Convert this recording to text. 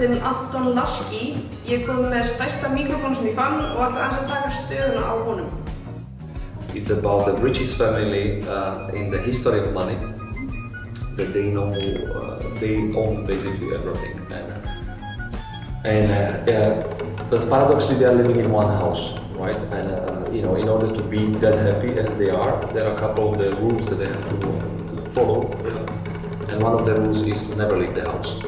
heiti Anton Lasky. Ég kom með stærsta mikrofón sem ég fann og ætla aðeins að taka stöðuna á honum. It's about the richest family in the history of money. That they know, they own basically everything. But paradoxically, they are living in one house, right? And you know, in order to be that happy as they are, there are a couple of the rules that they have to follow. And one of the rules is to never leave the house.